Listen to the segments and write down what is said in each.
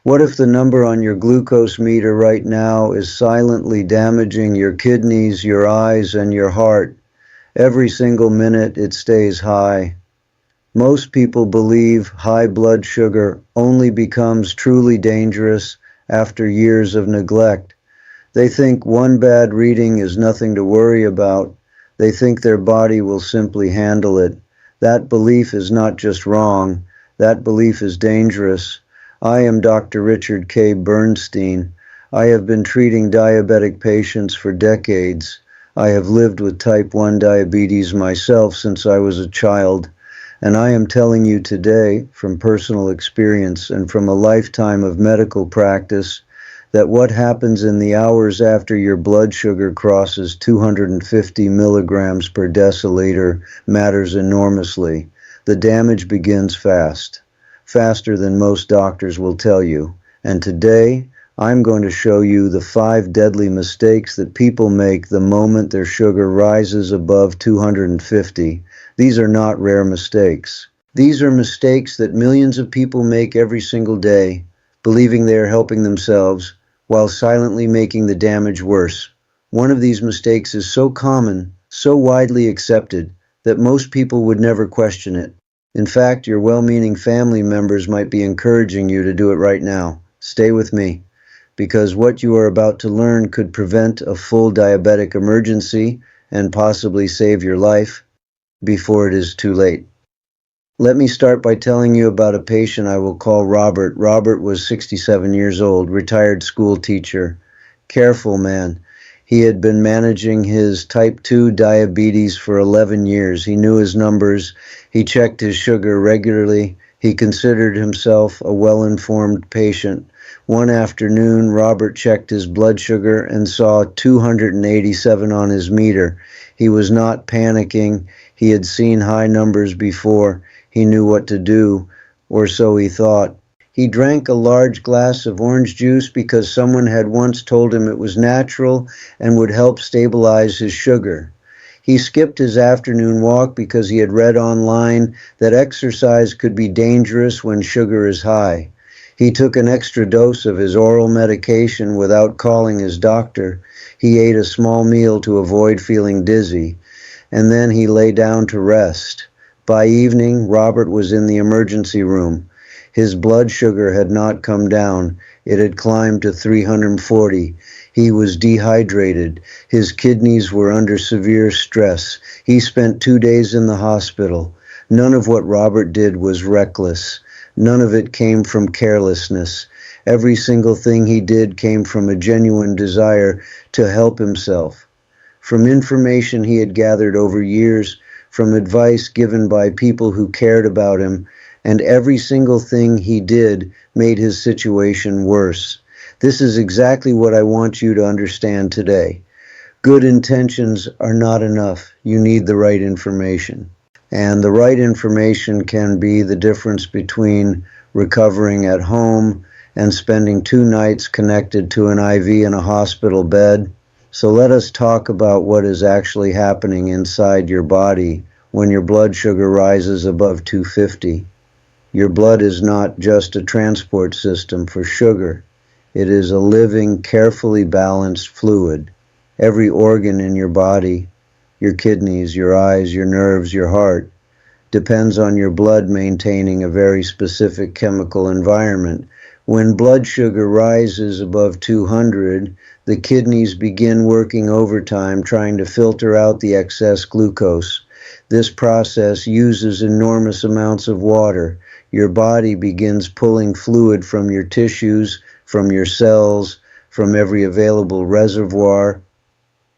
What if the number on your glucose meter right now is silently damaging your kidneys, your eyes, and your heart? Every single minute it stays high. Most people believe high blood sugar only becomes truly dangerous after years of neglect. They think one bad reading is nothing to worry about. They think their body will simply handle it. That belief is not just wrong, that belief is dangerous. I am Dr. Richard K. Bernstein. I have been treating diabetic patients for decades. I have lived with type 1 diabetes myself since I was a child. And I am telling you today, from personal experience and from a lifetime of medical practice, that what happens in the hours after your blood sugar crosses 250 milligrams per deciliter matters enormously. The damage begins fast, faster than most doctors will tell you. And today, I'm going to show you the 5 deadly mistakes that people make the moment their sugar rises above 250. These are not rare mistakes. These are mistakes that millions of people make every single day, believing they are helping themselves while silently making the damage worse. One of these mistakes is so common, so widely accepted, that most people would never question it. In fact, your well-meaning family members might be encouraging you to do it right now. Stay with me, because what you are about to learn could prevent a full diabetic emergency and possibly save your life before it is too late. Let me start by telling you about a patient I will call Robert. Robert was 67 years old, retired school teacher, careful man. He had been managing his type 2 diabetes for 11 years. He knew his numbers. He checked his sugar regularly. He considered himself a well-informed patient. One afternoon, Robert checked his blood sugar and saw 287 on his meter. He was not panicking. He had seen high numbers before. He knew what to do, or so he thought. He drank a large glass of orange juice because someone had once told him it was natural and would help stabilize his sugar. He skipped his afternoon walk because he had read online that exercise could be dangerous when sugar is high. He took an extra dose of his oral medication without calling his doctor. He ate a small meal to avoid feeling dizzy, and then he lay down to rest. By evening, Robert was in the emergency room. His blood sugar had not come down. It had climbed to 340. He was dehydrated. His kidneys were under severe stress. He spent 2 days in the hospital. None of what Robert did was reckless. None of it came from carelessness. Every single thing he did came from a genuine desire to help himself. From information he had gathered over years, from advice given by people who cared about him, and every single thing he did made his situation worse. This is exactly what I want you to understand today. Good intentions are not enough. You need the right information. And the right information can be the difference between recovering at home and spending 2 nights connected to an IV in a hospital bed. So let us talk about what is actually happening inside your body when your blood sugar rises above 250. Your blood is not just a transport system for sugar. It is a living, carefully balanced fluid. Every organ in your body, your kidneys, your eyes, your nerves, your heart, depends on your blood maintaining a very specific chemical environment. When blood sugar rises above 200, the kidneys begin working overtime trying to filter out the excess glucose. This process uses enormous amounts of water. Your body begins pulling fluid from your tissues, from your cells, from every available reservoir,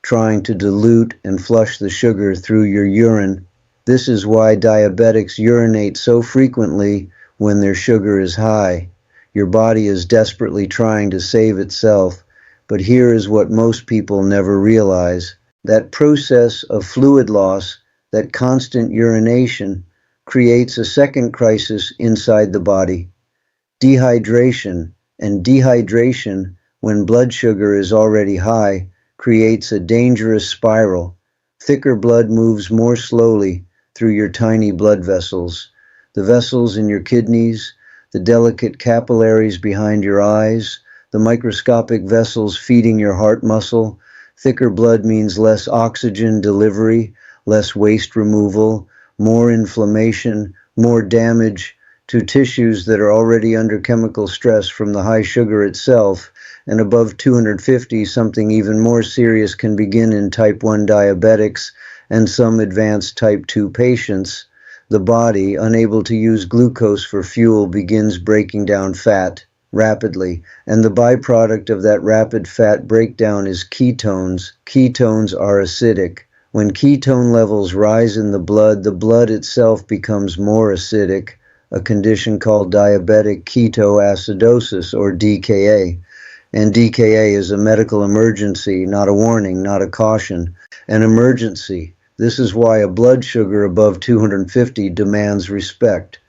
trying to dilute and flush the sugar through your urine. This is why diabetics urinate so frequently when their sugar is high. Your body is desperately trying to save itself, but here is what most people never realize. That process of fluid loss, that constant urination, creates a second crisis inside the body, dehydration. And dehydration, when blood sugar is already high, creates a dangerous spiral. Thicker blood moves more slowly through your tiny blood vessels, the vessels in your kidneys, the delicate capillaries behind your eyes, the microscopic vessels feeding your heart muscle. Thicker blood means less oxygen delivery, less waste removal, more inflammation, more damage to tissues that are already under chemical stress from the high sugar itself, and above 250, something even more serious can begin in type 1 diabetics and some advanced type 2 patients. The body, unable to use glucose for fuel, begins breaking down fat rapidly, and the byproduct of that rapid fat breakdown is ketones. Ketones are acidic. When ketone levels rise in the blood itself becomes more acidic, a condition called diabetic ketoacidosis, or DKA. And DKA is a medical emergency, not a warning, not a caution, an emergency. This is why a blood sugar above 250 demands respect.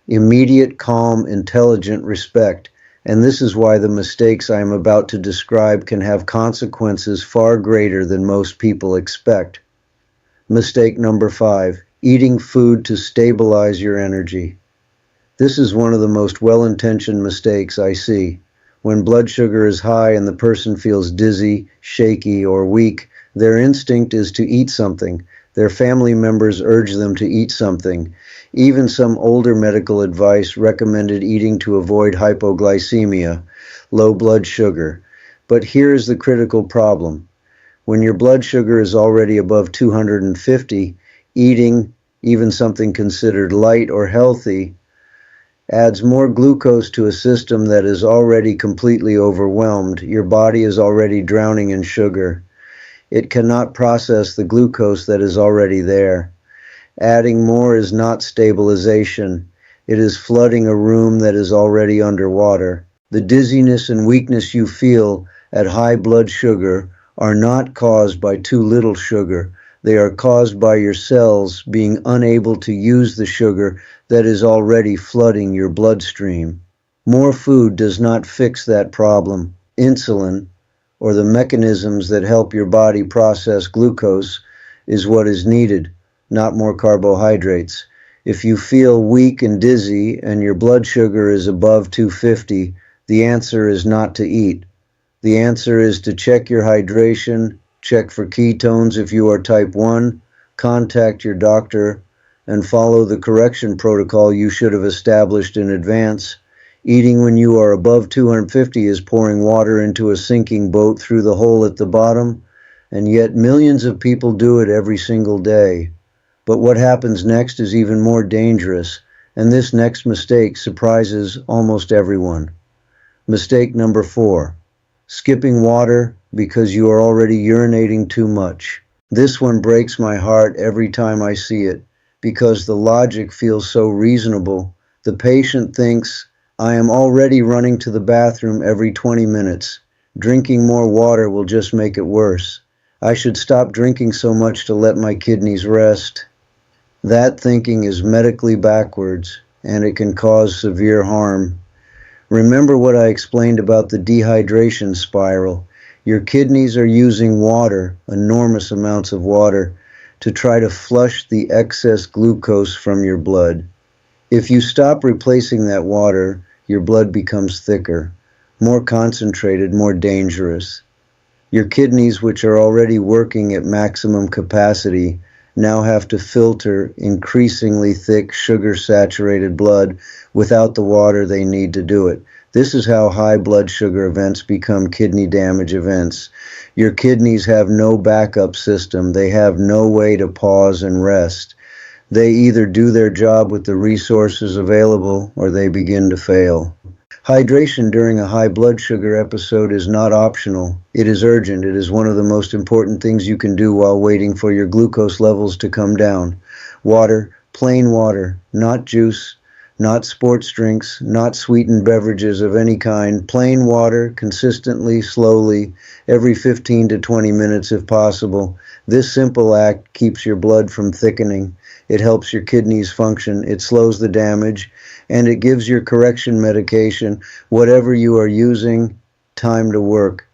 Immediate, calm, intelligent respect. And this is why the mistakes I am about to describe can have consequences far greater than most people expect. Mistake number 5, eating food to stabilize your energy. This is one of the most well-intentioned mistakes I see. When blood sugar is high and the person feels dizzy, shaky, or weak, their instinct is to eat something. Their family members urge them to eat something. Even some older medical advice recommended eating to avoid hypoglycemia, low blood sugar. But here is the critical problem. When your blood sugar is already above 250, eating, even something considered light or healthy, adds more glucose to a system that is already completely overwhelmed. Your body is already drowning in sugar. It cannot process the glucose that is already there. Adding more is not stabilization. It is flooding a room that is already underwater. The dizziness and weakness you feel at high blood sugar are not caused by too little sugar. They are caused by your cells being unable to use the sugar that is already flooding your bloodstream. More food does not fix that problem. Insulin, or the mechanisms that help your body process glucose, is what is needed, not more carbohydrates. If you feel weak and dizzy and your blood sugar is above 250, the answer is not to eat. The answer is to check your hydration, check for ketones if you are type 1, contact your doctor, and follow the correction protocol you should have established in advance. Eating when you are above 250 is pouring water into a sinking boat through the hole at the bottom, and yet millions of people do it every single day. But what happens next is even more dangerous, and this next mistake surprises almost everyone. Mistake number 4, skipping water because you are already urinating too much. This one breaks my heart every time I see it, because the logic feels so reasonable. The patient thinks, I am already running to the bathroom every 20 minutes. Drinking more water will just make it worse. I should stop drinking so much to let my kidneys rest. That thinking is medically backwards, and it can cause severe harm. Remember what I explained about the dehydration spiral. Your kidneys are using water, enormous amounts of water, to try to flush the excess glucose from your blood. If you stop replacing that water, your blood becomes thicker, more concentrated, more dangerous. Your kidneys, which are already working at maximum capacity, now have to filter increasingly thick sugar-saturated blood without the water they need to do it. This is how high blood sugar events become kidney damage events. Your kidneys have no backup system. They have no way to pause and rest. They either do their job with the resources available or they begin to fail. Hydration during a high blood sugar episode is not optional. It is urgent. It is one of the most important things you can do while waiting for your glucose levels to come down. Water, plain water, not juice, not sports drinks, not sweetened beverages of any kind. Plain water, consistently, slowly, every 15 to 20 minutes if possible. This simple act keeps your blood from thickening. It helps your kidneys function. It slows the damage, and it gives your correction medication, whatever you are using, time to work.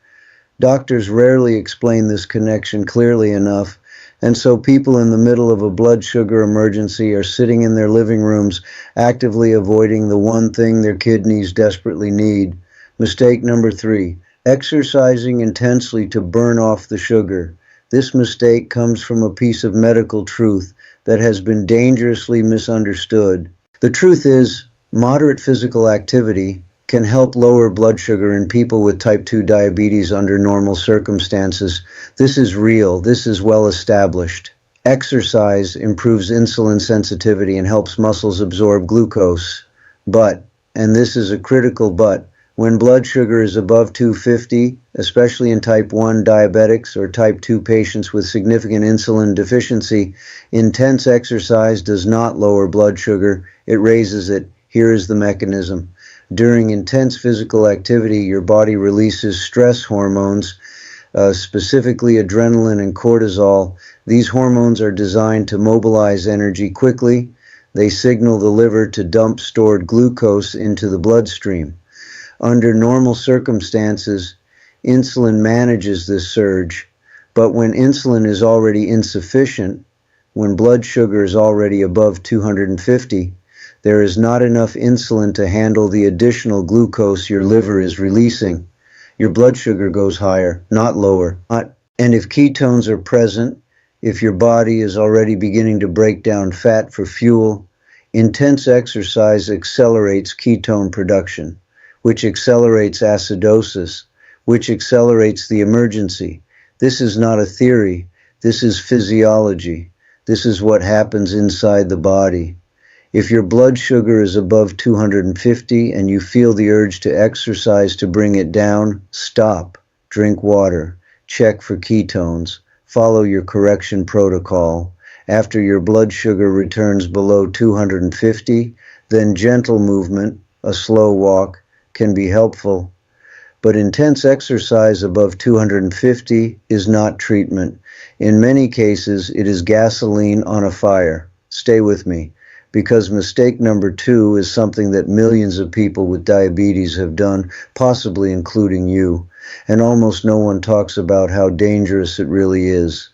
Doctors rarely explain this connection clearly enough. And so people in the middle of a blood sugar emergency are sitting in their living rooms, actively avoiding the one thing their kidneys desperately need. Mistake number 3, exercising intensely to burn off the sugar. This mistake comes from a piece of medical truth that has been dangerously misunderstood. The truth is, moderate physical activity can help lower blood sugar in people with type 2 diabetes under normal circumstances. This is real. This is well established. Exercise improves insulin sensitivity and helps muscles absorb glucose. But, and this is a critical but, when blood sugar is above 250, especially in type 1 diabetics or type 2 patients with significant insulin deficiency, intense exercise does not lower blood sugar, it raises it. Here is the mechanism. During intense physical activity, your body releases stress hormones, specifically adrenaline and cortisol. These hormones are designed to mobilize energy quickly. They signal the liver to dump stored glucose into the bloodstream. Under normal circumstances, insulin manages this surge, but when insulin is already insufficient, when blood sugar is already above 250, there is not enough insulin to handle the additional glucose your liver is releasing. Your blood sugar goes higher, not lower. And if ketones are present, if your body is already beginning to break down fat for fuel, intense exercise accelerates ketone production, which accelerates acidosis, which accelerates the emergency. This is not a theory. This is physiology. This is what happens inside the body. If your blood sugar is above 250 and you feel the urge to exercise to bring it down, stop, drink water, check for ketones, follow your correction protocol. After your blood sugar returns below 250, then gentle movement, a slow walk, can be helpful. But intense exercise above 250 is not treatment. In many cases, it is gasoline on a fire. Stay with me, because mistake number 2 is something that millions of people with diabetes have done, possibly including you, and almost no one talks about how dangerous it really is.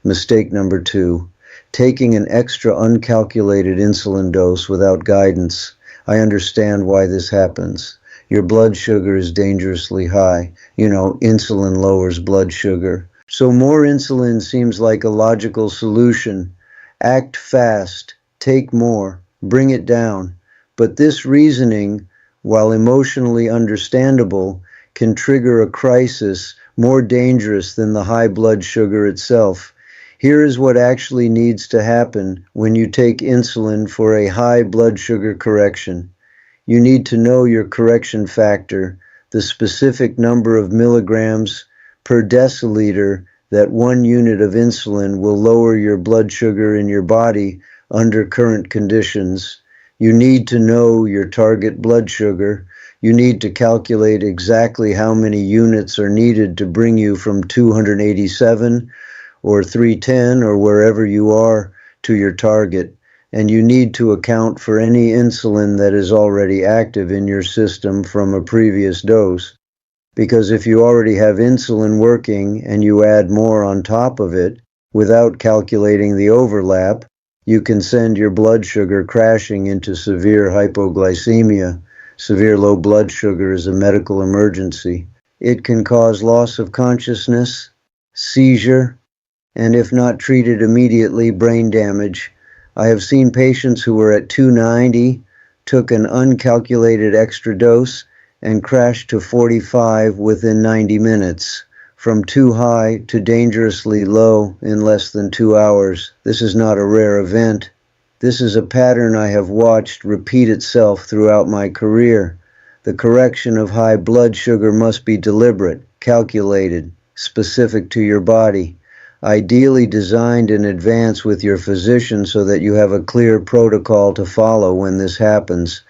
Mistake number 2, taking an extra uncalculated insulin dose without guidance. I understand why this happens. Your blood sugar is dangerously high. Insulin lowers blood sugar. So more insulin seems like a logical solution. Act fast. Take more. Bring it down. But this reasoning, while emotionally understandable, can trigger a crisis more dangerous than the high blood sugar itself. Here is what actually needs to happen when you take insulin for a high blood sugar correction. You need to know your correction factor, the specific number of milligrams per deciliter that 1 unit of insulin will lower your blood sugar in your body under current conditions. You need to know your target blood sugar. You need to calculate exactly how many units are needed to bring you from 287 or 310 or wherever you are to your target. And you need to account for any insulin that is already active in your system from a previous dose. Because if you already have insulin working and you add more on top of it, without calculating the overlap, you can send your blood sugar crashing into severe hypoglycemia. Severe low blood sugar is a medical emergency. It can cause loss of consciousness, seizure, and if not treated immediately, brain damage. I have seen patients who were at 290, took an uncalculated extra dose, and crashed to 45 within 90 minutes, from too high to dangerously low in less than 2 hours. This is not a rare event. This is a pattern I have watched repeat itself throughout my career. The correction of high blood sugar must be deliberate, calculated, specific to your body. Ideally designed in advance with your physician so that you have a clear protocol to follow when this happens.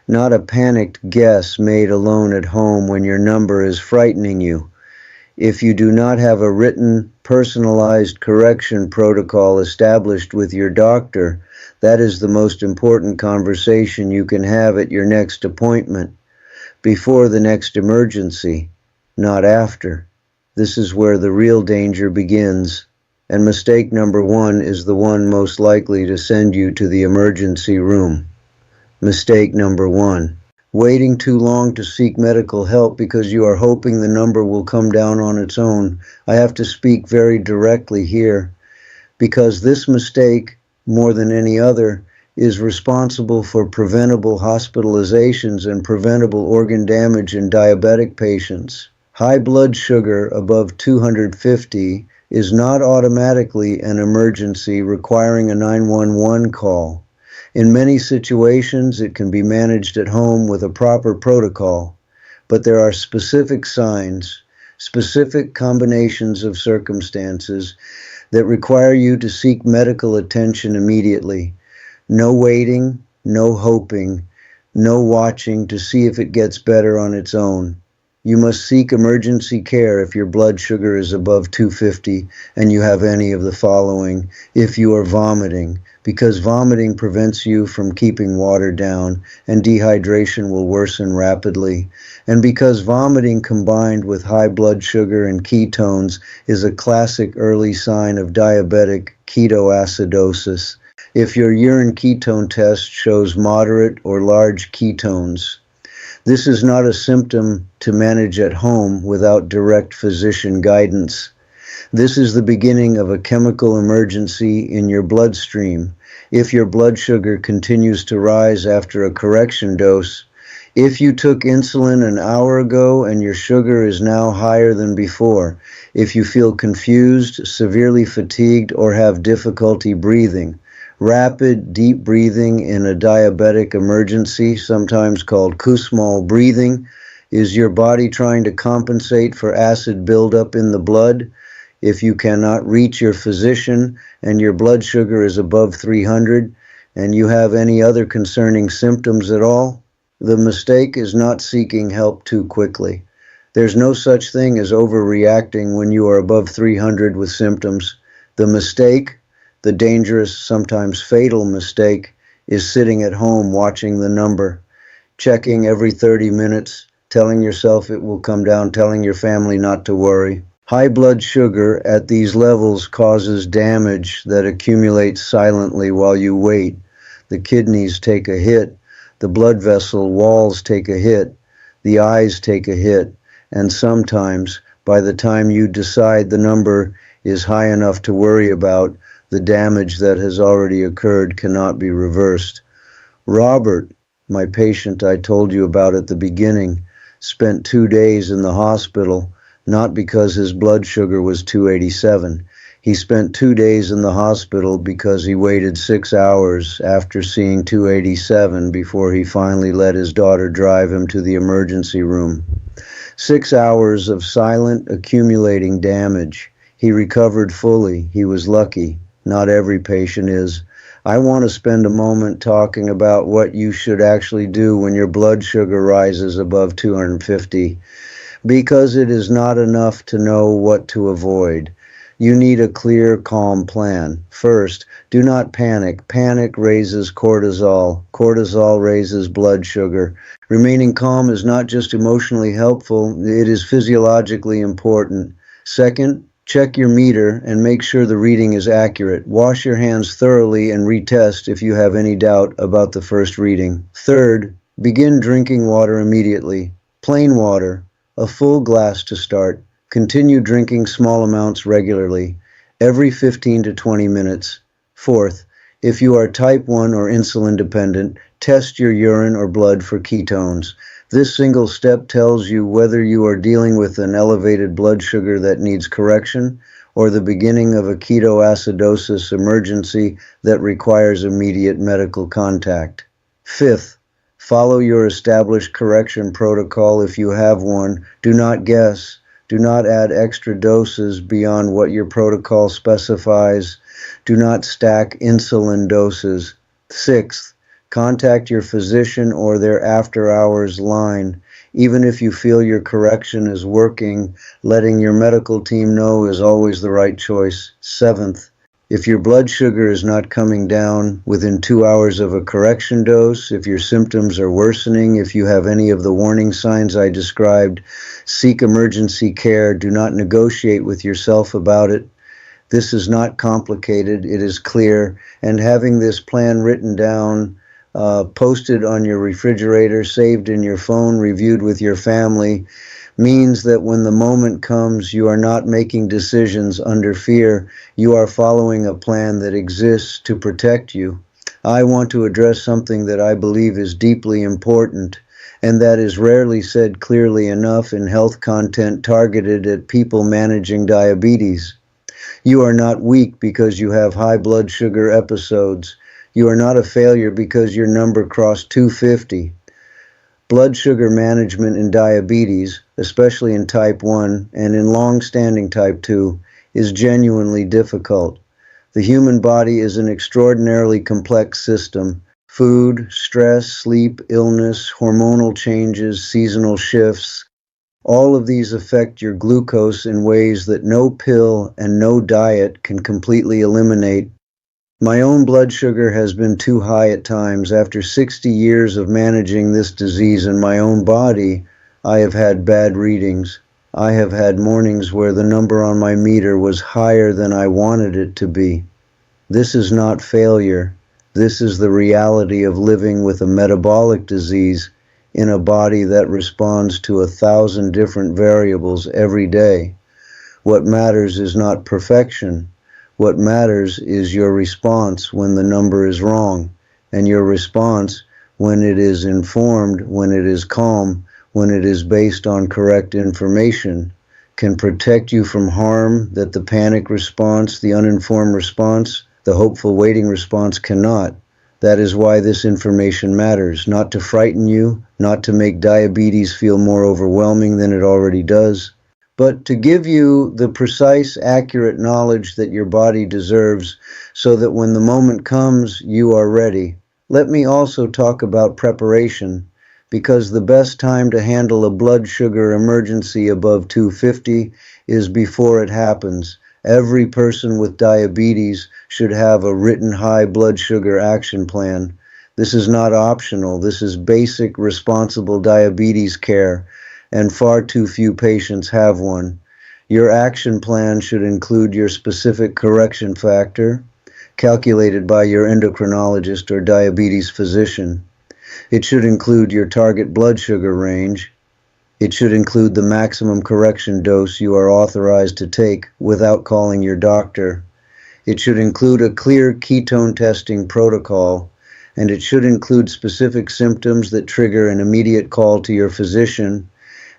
Not a panicked guess made alone at home when your number is frightening you. If you do not have a written, personalized correction protocol established with your doctor, that is the most important conversation you can have at your next appointment, before the next emergency, not after. This is where the real danger begins. and mistake number 1 is the one most likely to send you to the emergency room. Mistake number 1. Waiting too long to seek medical help because you are hoping the number will come down on its own. I have to speak very directly here, because this mistake, more than any other, is responsible for preventable hospitalizations and preventable organ damage in diabetic patients. High blood sugar above 250 is not automatically an emergency requiring a 911 call. In many situations, it can be managed at home with a proper protocol, but there are specific signs, specific combinations of circumstances that require you to seek medical attention immediately. No waiting, no hoping, no watching to see if it gets better on its own. You must seek emergency care if your blood sugar is above 250 and you have any of the following. If you are vomiting, because vomiting prevents you from keeping water down and dehydration will worsen rapidly. And because vomiting combined with high blood sugar and ketones is a classic early sign of diabetic ketoacidosis. If your urine ketone test shows moderate or large ketones, this is not a symptom to manage at home without direct physician guidance. This is the beginning of a chemical emergency in your bloodstream. If your blood sugar continues to rise after a correction dose, if you took insulin an hour ago and your sugar is now higher than before, if you feel confused, severely fatigued, or have difficulty breathing, rapid, deep breathing in a diabetic emergency, sometimes called Kussmaul breathing, is your body trying to compensate for acid buildup in the blood. If you cannot reach your physician and your blood sugar is above 300 and you have any other concerning symptoms at all, the mistake is not seeking help too quickly. There's no such thing as overreacting when you are above 300 with symptoms. The mistake, the dangerous, sometimes fatal mistake, is sitting at home watching the number, checking every 30 minutes, telling yourself it will come down, telling your family not to worry. High blood sugar at these levels causes damage that accumulates silently while you wait. The kidneys take a hit, the blood vessel walls take a hit, the eyes take a hit, and sometimes, by the time you decide the number is high enough to worry about, the damage that has already occurred cannot be reversed. Robert, my patient I told you about at the beginning, spent 2 days in the hospital, not because his blood sugar was 287. He spent 2 days in the hospital because he waited 6 hours after seeing 287 before he finally let his daughter drive him to the emergency room. 6 hours of silent, accumulating damage. He recovered fully. He was lucky. Not every patient is. I want to spend a moment talking about what you should actually do when your blood sugar rises above 250, because it is not enough to know what to avoid. You need a clear, calm plan. First, do not panic. Panic raises cortisol. Cortisol raises blood sugar. Remaining calm is not just emotionally helpful, it is physiologically important. Second, check your meter and make sure the reading is accurate. Wash your hands thoroughly and retest if you have any doubt about the first reading. Third, begin drinking water immediately. Plain water, a full glass to start. Continue drinking small amounts regularly, every 15 to 20 minutes. Fourth, if you are type 1 or insulin dependent, test your urine or blood for ketones. This single step tells you whether you are dealing with an elevated blood sugar that needs correction or the beginning of a ketoacidosis emergency that requires immediate medical contact. Fifth, follow your established correction protocol if you have one. Do not guess. Do not add extra doses beyond what your protocol specifies. Do not stack insulin doses. Sixth, contact your physician or their after-hours line. Even if you feel your correction is working, letting your medical team know is always the right choice. Seventh, if your blood sugar is not coming down within 2 hours of a correction dose, if your symptoms are worsening, if you have any of the warning signs I described, seek emergency care. Do not negotiate with yourself about it. This is not complicated, it is clear, and having this plan written down, posted on your refrigerator, saved in your phone, reviewed with your family, means that when the moment comes, you are not making decisions under fear. You are following a plan that exists to protect you. I want to address something that I believe is deeply important, and that is rarely said clearly enough in health content targeted at people managing diabetes. You are not weak because you have high blood sugar episodes. You are not a failure because your number crossed 250. Blood sugar management in diabetes, especially in type 1 and in long-standing type 2, is genuinely difficult. The human body is an extraordinarily complex system. Food, stress, sleep, illness, hormonal changes, seasonal shifts, all of these affect your glucose in ways that no pill and no diet can completely eliminate. My own blood sugar has been too high at times. After 60 years of managing this disease in my own body, I have had bad readings. I have had mornings where the number on my meter was higher than I wanted it to be. This is not failure. This is the reality of living with a metabolic disease in a body that responds to 1,000 different variables every day. What matters is not perfection. What matters is your response when the number is wrong, and your response when it is informed, when it is calm, when it is based on correct information, can protect you from harm that the panic response, the uninformed response, the hopeful waiting response cannot. That is why this information matters, not to frighten you, not to make diabetes feel more overwhelming than it already does, but to give you the precise, accurate knowledge that your body deserves so that when the moment comes, you are ready. Let me also talk about preparation, because the best time to handle a blood sugar emergency above 250 is before it happens. Every person with diabetes should have a written high blood sugar action plan. This is not optional. This is basic, responsible diabetes care, and far too few patients have one. Your action plan should include your specific correction factor, calculated by your endocrinologist or diabetes physician. It should include your target blood sugar range. It should include the maximum correction dose you are authorized to take without calling your doctor. It should include a clear ketone testing protocol, and it should include specific symptoms that trigger an immediate call to your physician,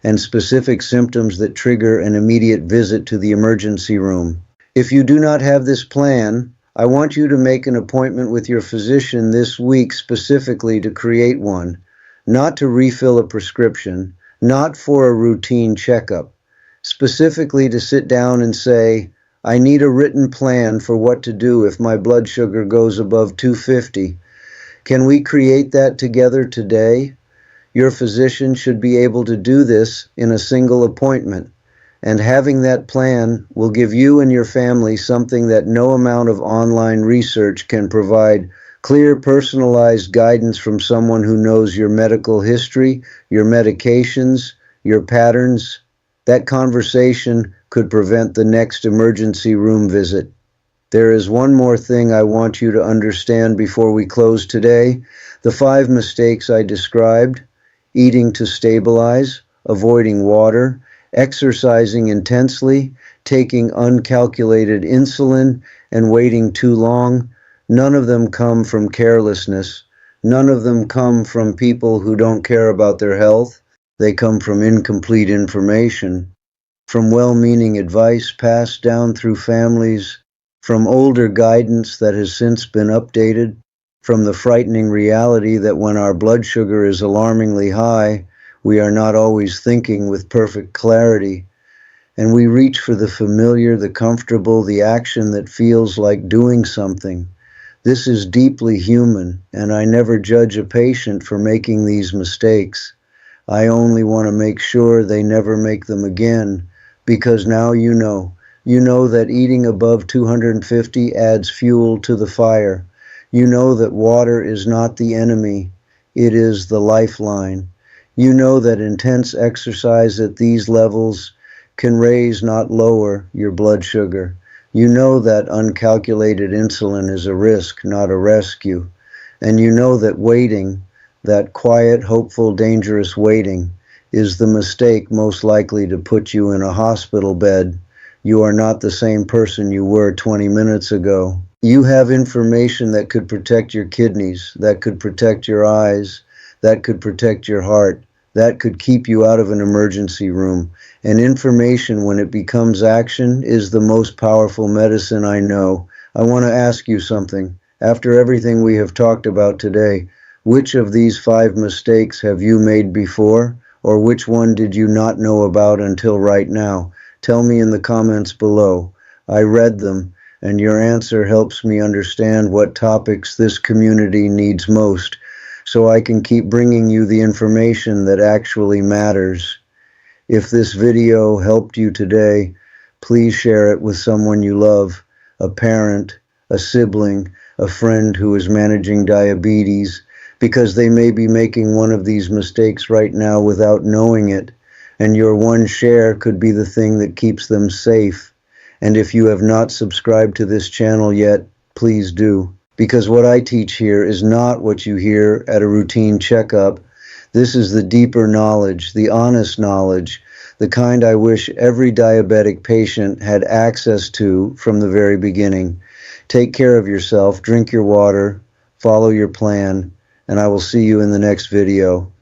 and specific symptoms that trigger an immediate visit to the emergency room. If you do not have this plan, I want you to make an appointment with your physician this week specifically to create one, not to refill a prescription, not for a routine checkup, specifically to sit down and say, I need a written plan for what to do if my blood sugar goes above 250. Can we create that together today? Your physician should be able to do this in a single appointment, and having that plan will give you and your family something that no amount of online research can provide: clear, personalized guidance from someone who knows your medical history, your medications, your patterns. That conversation could prevent the next emergency room visit. There is one more thing I want you to understand before we close today. The 5 mistakes I described: eating to stabilize, avoiding water, exercising intensely, taking uncalculated insulin, and waiting too long. None of them come from carelessness. None of them come from people who don't care about their health. They come from incomplete information, from well-meaning advice passed down through families, from older guidance that has since been updated, from the frightening reality that when our blood sugar is alarmingly high, we are not always thinking with perfect clarity, and we reach for the familiar, the comfortable, the action that feels like doing something. This is deeply human, and I never judge a patient for making these mistakes. I only want to make sure they never make them again, because now you know. You know that eating above 250 adds fuel to the fire. You know that water is not the enemy, it is the lifeline. You know that intense exercise at these levels can raise, not lower, your blood sugar. You know that uncalculated insulin is a risk, not a rescue. And you know that waiting, that quiet, hopeful, dangerous waiting, is the mistake most likely to put you in a hospital bed. You are not the same person you were 20 minutes ago. You have information that could protect your kidneys, that could protect your eyes, that could protect your heart, that could keep you out of an emergency room. And information, when it becomes action, is the most powerful medicine I know. I want to ask you something. After everything we have talked about today, which of these 5 mistakes have you made before, or which one did you not know about until right now? Tell me in the comments below. I read them, and your answer helps me understand what topics this community needs most, so I can keep bringing you the information that actually matters. If this video helped you today, please share it with someone you love, a parent, a sibling, a friend who is managing diabetes, because they may be making one of these mistakes right now without knowing it, and your one share could be the thing that keeps them safe. And if you have not subscribed to this channel yet, please do, because what I teach here is not what you hear at a routine checkup. This is the deeper knowledge, the honest knowledge, the kind I wish every diabetic patient had access to from the very beginning. Take care of yourself, drink your water, follow your plan, and I will see you in the next video.